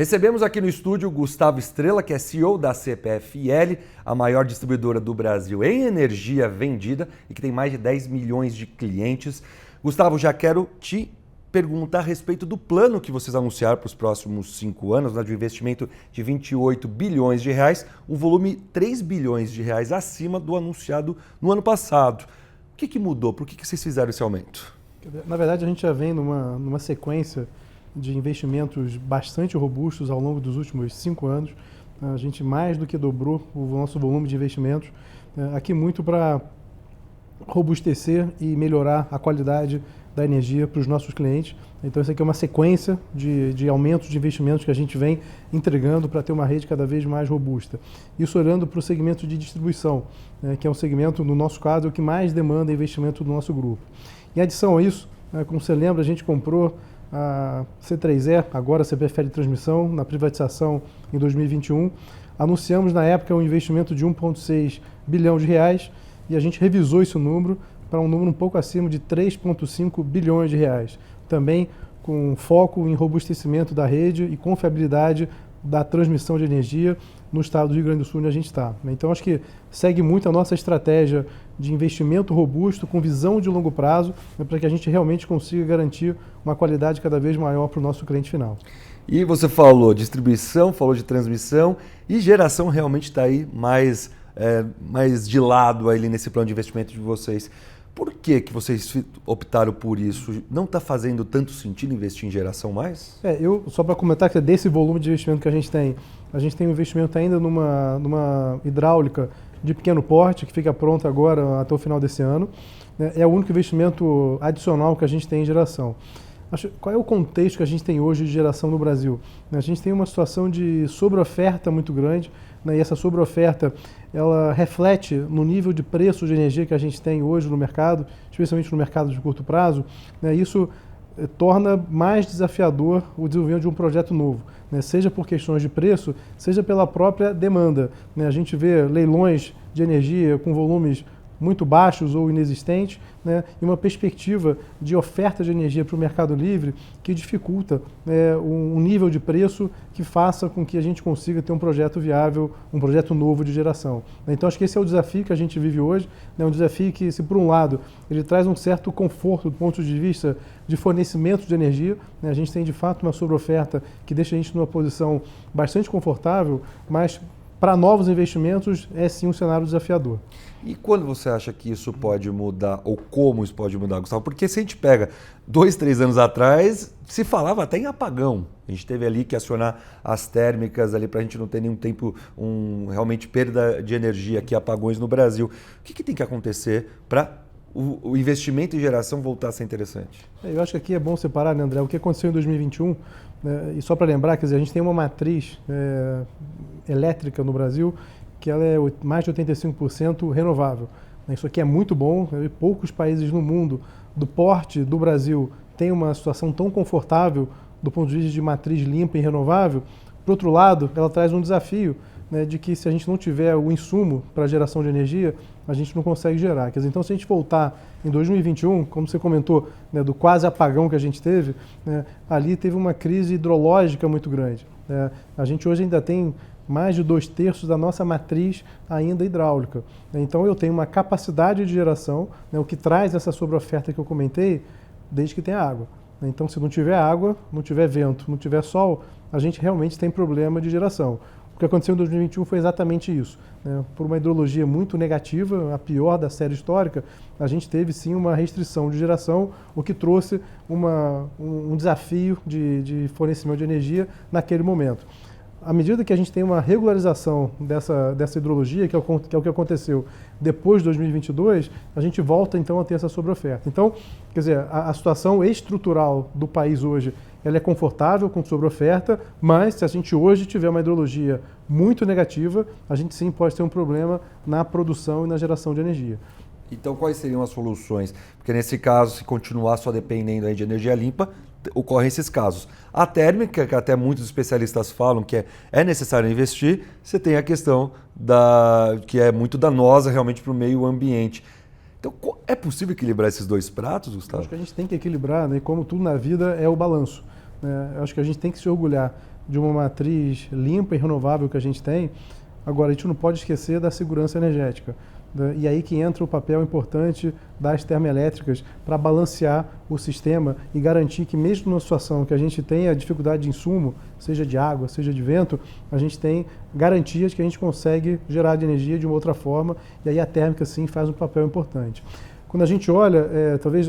Recebemos aqui no estúdio o Gustavo Estrella, que é CEO da CPFL, a maior distribuidora do Brasil em energia vendida e que tem mais de 10 milhões de clientes. Gustavo, já quero te perguntar a respeito do plano que vocês anunciaram para os próximos 5 anos, de um investimento de 28 bilhões de reais, um volume 3 bilhões de reais acima do anunciado no ano passado. O que mudou? Por que vocês fizeram esse aumento? Na verdade, a gente já vem numa sequência de investimentos bastante robustos ao longo dos últimos 5 anos. A gente mais do que dobrou o nosso volume de investimentos, aqui muito para robustecer e melhorar a qualidade da energia para os nossos clientes. Então, isso aqui é uma sequência de aumentos de investimentos que a gente vem entregando para ter uma rede cada vez mais robusta. Isso olhando para o segmento de distribuição, que é um segmento, no nosso caso, o que mais demanda investimento do nosso grupo. Em adição a isso, como você lembra, a gente comprou a C3E, agora a CPFL Transmissão, na privatização em 2021. Anunciamos na época um investimento de 1,6 bilhão de reais e a gente revisou esse número para um número um pouco acima de 3,5 bilhões de reais. Também com foco em robustecimento da rede e confiabilidade da transmissão de energia no estado do Rio Grande do Sul, onde a gente está. Então, acho que segue muito a nossa estratégia de investimento robusto, com visão de longo prazo, para que a gente realmente consiga garantir uma qualidade cada vez maior para o nosso cliente final. E você falou distribuição, falou de transmissão e geração realmente está aí mais de lado aí nesse plano de investimento de vocês. Por que vocês optaram por isso? Não está fazendo tanto sentido investir em geração mais? Só para comentar que desse volume de investimento que a gente tem um investimento ainda numa hidráulica de pequeno porte, que fica pronta agora até o final desse ano. É o único investimento adicional que a gente tem em geração. Qual é o contexto que a gente tem hoje de geração no Brasil? A gente tem uma situação de sobreoferta muito grande, e essa sobreoferta ela reflete no nível de preço de energia que a gente tem hoje no mercado, especialmente no mercado de curto prazo. Isso torna mais desafiador o desenvolvimento de um projeto novo, seja por questões de preço, seja pela própria demanda. A gente vê leilões de energia com volumes muito baixos ou inexistentes, e uma perspectiva de oferta de energia para o mercado livre que dificulta um nível de preço que faça com que a gente consiga ter um projeto viável, um projeto novo de geração. Então, acho que esse é o desafio que a gente vive hoje, um desafio que, se por um lado, ele traz um certo conforto do ponto de vista de fornecimento de energia, a gente tem, de fato, uma sobreoferta que deixa a gente numa posição bastante confortável, mas para novos investimentos é sim um cenário desafiador. E quando você acha que isso pode mudar, ou como isso pode mudar, Gustavo? Porque se a gente pega 2, 3 anos atrás, se falava até em apagão. A gente teve ali que acionar as térmicas ali para a gente não ter nenhum tempo, realmente perda de energia aqui, apagões no Brasil. O que tem que acontecer para o investimento em geração voltar a ser interessante? Eu acho que aqui é bom separar, André, o que aconteceu em 2021, e só para lembrar, quer dizer, a gente tem uma matriz elétrica no Brasil que ela é mais de 85% renovável. Isso aqui é muito bom, poucos países no mundo do porte do Brasil têm uma situação tão confortável do ponto de vista de matriz limpa e renovável. Por outro lado, ela traz um desafio de que se a gente não tiver o insumo para a geração de energia, a gente não consegue gerar. Quer dizer, então, se a gente voltar em 2021, como você comentou, do quase apagão que a gente teve, ali teve uma crise hidrológica muito grande. A gente hoje ainda tem mais de 2/3 da nossa matriz ainda hidráulica. Então, eu tenho uma capacidade de geração, o que traz essa sobreoferta que eu comentei, desde que tenha água. Então, se não tiver água, não tiver vento, não tiver sol, a gente realmente tem problema de geração. O que aconteceu em 2021 foi exatamente isso. Por uma hidrologia muito negativa, a pior da série histórica, a gente teve sim uma restrição de geração, o que trouxe um desafio de fornecimento de energia naquele momento. À medida que a gente tem uma regularização dessa hidrologia, que é o que aconteceu depois de 2022, a gente volta então a ter essa sobreoferta. Então, quer dizer, a situação estrutural do país hoje, ela é confortável com sobreoferta, mas se a gente hoje tiver uma hidrologia muito negativa, a gente sim pode ter um problema na produção e na geração de energia. Então, quais seriam as soluções? Porque nesse caso, se continuar só dependendo aí de energia limpa, ocorrem esses casos. A térmica, que até muitos especialistas falam que é necessário investir, você tem a questão que é muito danosa realmente para o meio ambiente. Então, é possível equilibrar esses dois pratos, Gustavo? Acho que a gente tem que equilibrar, e como tudo na vida é o balanço. Acho que a gente tem que se orgulhar de uma matriz limpa e renovável que a gente tem. Agora, a gente não pode esquecer da segurança energética. E aí que entra o papel importante das termoelétricas para balancear o sistema e garantir que mesmo numa situação que a gente tenha dificuldade de insumo, seja de água, seja de vento, a gente tem garantias que a gente consegue gerar de energia de uma outra forma, e aí a térmica sim faz um papel importante. Quando a gente olha, talvez,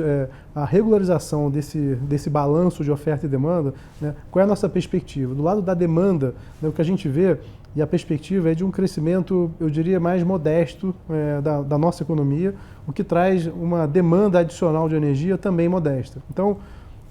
a regularização desse balanço de oferta e demanda, né, qual é a nossa perspectiva? Do lado da demanda, né, o que a gente vê, e a perspectiva é de um crescimento, eu diria, mais modesto da nossa economia, o que traz uma demanda adicional de energia também modesta. Então,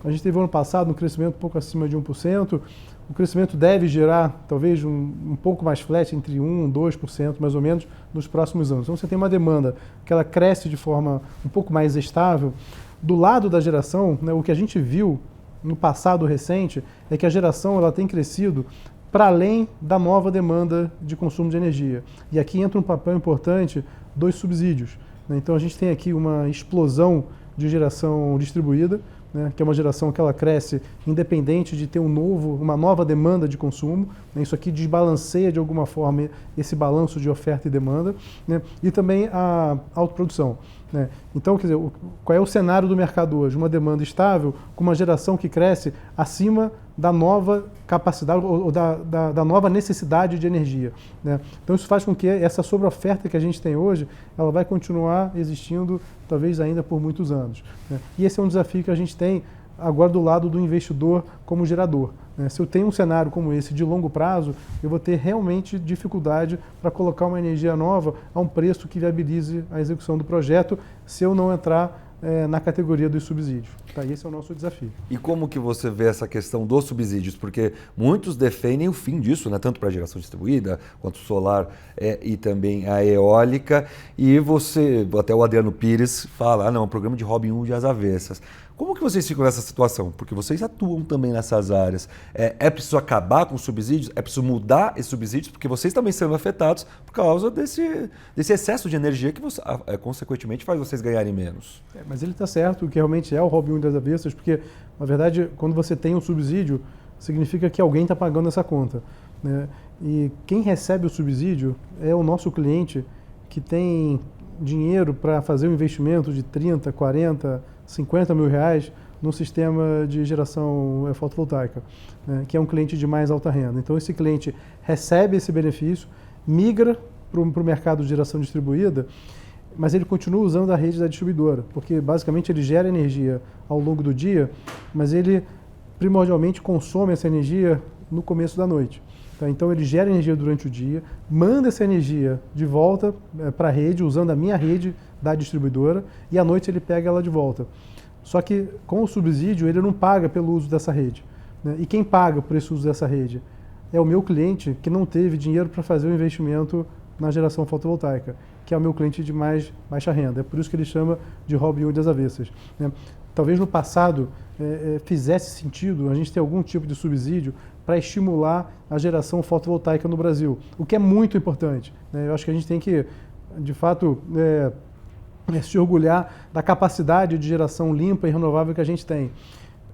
a gente teve ano passado um crescimento um pouco acima de 1%, o crescimento deve gerar talvez um pouco mais flat, entre 1% e 2% mais ou menos, nos próximos anos. Então você tem uma demanda que ela cresce de forma um pouco mais estável. Do lado da geração, né, o que a gente viu no passado recente é que a geração ela tem crescido para além da nova demanda de consumo de energia. E aqui entra um papel importante dos subsídios, né? Então a gente tem aqui uma explosão de geração distribuída, né, que é uma geração que ela cresce independente de ter uma nova demanda de consumo, né, isso aqui desbalanceia de alguma forma esse balanço de oferta e demanda, né, e também a autoprodução. Né. Então, quer dizer, qual é o cenário do mercado hoje? Uma demanda estável com uma geração que cresce acima da nova capacidade ou da nova necessidade de energia. Né. Então isso faz com que essa sobreoferta que a gente tem hoje, ela vai continuar existindo talvez ainda por muitos anos. Né. E esse é um desafio que a gente tem agora do lado do investidor como gerador. Né. Se eu tenho um cenário como esse de longo prazo, eu vou ter realmente dificuldade para colocar uma energia nova a um preço que viabilize a execução do projeto, se eu não entrar na categoria dos subsídios. Tá? Esse é o nosso desafio. E como que você vê essa questão dos subsídios? Porque muitos defendem o fim disso, né? Tanto para a geração distribuída, quanto o solar e também a eólica. E você, até o Adriano Pires fala, não, é um programa de Robin Hood às avessas. Como que vocês ficam nessa situação? Porque vocês atuam também nessas áreas. É preciso acabar com os subsídios? É preciso mudar esses subsídios? Porque vocês também sendo afetados por causa desse excesso de energia que, consequentemente, faz vocês ganharem menos. Mas ele está certo, que realmente é o Robin Hood das avessas, porque, na verdade, quando você tem um subsídio, significa que alguém está pagando essa conta. Né? E quem recebe o subsídio é o nosso cliente que tem dinheiro para fazer um investimento de 30, 40, 50 mil reais no sistema de geração fotovoltaica, né, que é um cliente de mais alta renda. Então esse cliente recebe esse benefício, migra para o mercado de geração distribuída, mas ele continua usando a rede da distribuidora, porque basicamente ele gera energia ao longo do dia, mas ele primordialmente consome essa energia no começo da noite. Então ele gera energia durante o dia, manda essa energia de volta para a rede, usando a minha rede da distribuidora, e à noite ele pega ela de volta. Só que com o subsídio ele não paga pelo uso dessa rede. Né? E quem paga por esse uso dessa rede? É o meu cliente que não teve dinheiro para fazer o investimento na geração fotovoltaica, que é o meu cliente de mais baixa renda. É por isso que ele chama de Robin Hood das avessas. Né? Talvez no passado fizesse sentido a gente ter algum tipo de subsídio para estimular a geração fotovoltaica no Brasil, o que é muito importante. Né? Eu acho que a gente tem que, de fato, se orgulhar da capacidade de geração limpa e renovável que a gente tem,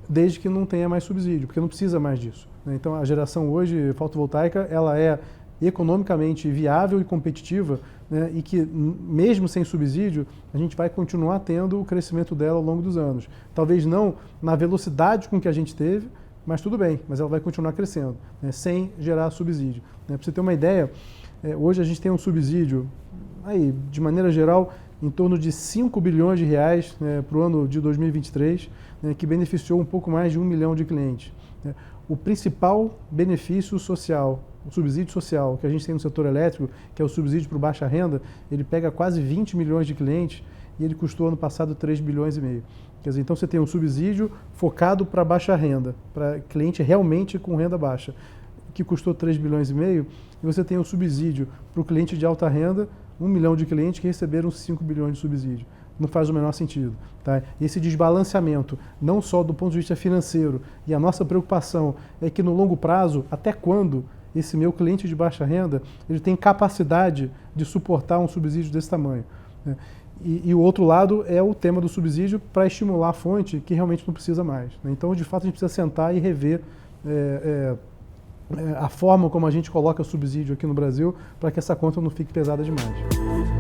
desde que não tenha mais subsídio, porque não precisa mais disso. Né? Então a geração hoje fotovoltaica ela é economicamente viável e competitiva, né? E que mesmo sem subsídio a gente vai continuar tendo o crescimento dela ao longo dos anos. Talvez não na velocidade com que a gente teve, mas tudo bem, mas ela vai continuar crescendo, né? Sem gerar subsídio. Né? Para você ter uma ideia, hoje a gente tem um subsídio, aí, de maneira geral, em torno de 5 bilhões de reais, né, para o ano de 2023, né, que beneficiou um pouco mais de 1 milhão de clientes. Né? O principal benefício social, o subsídio social que a gente tem no setor elétrico, que é o subsídio para baixa renda, ele pega quase 20 milhões de clientes e ele custou ano passado 3 bilhões e meio. Quer dizer, então você tem um subsídio focado para baixa renda, para cliente realmente com renda baixa, que custou 3 bilhões e meio, e você tem um subsídio para o cliente de alta renda, 1 milhão de clientes que receberam 5 bilhões de subsídio. Não faz o menor sentido. Tá? Esse desbalanceamento, não só do ponto de vista financeiro, e a nossa preocupação é que no longo prazo, até quando esse meu cliente de baixa renda, ele tem capacidade de suportar um subsídio desse tamanho. Né? E o outro lado é o tema do subsídio para estimular a fonte que realmente não precisa mais. Né? Então, de fato, a gente precisa sentar e rever a forma como a gente coloca subsídio aqui no Brasil para que essa conta não fique pesada demais.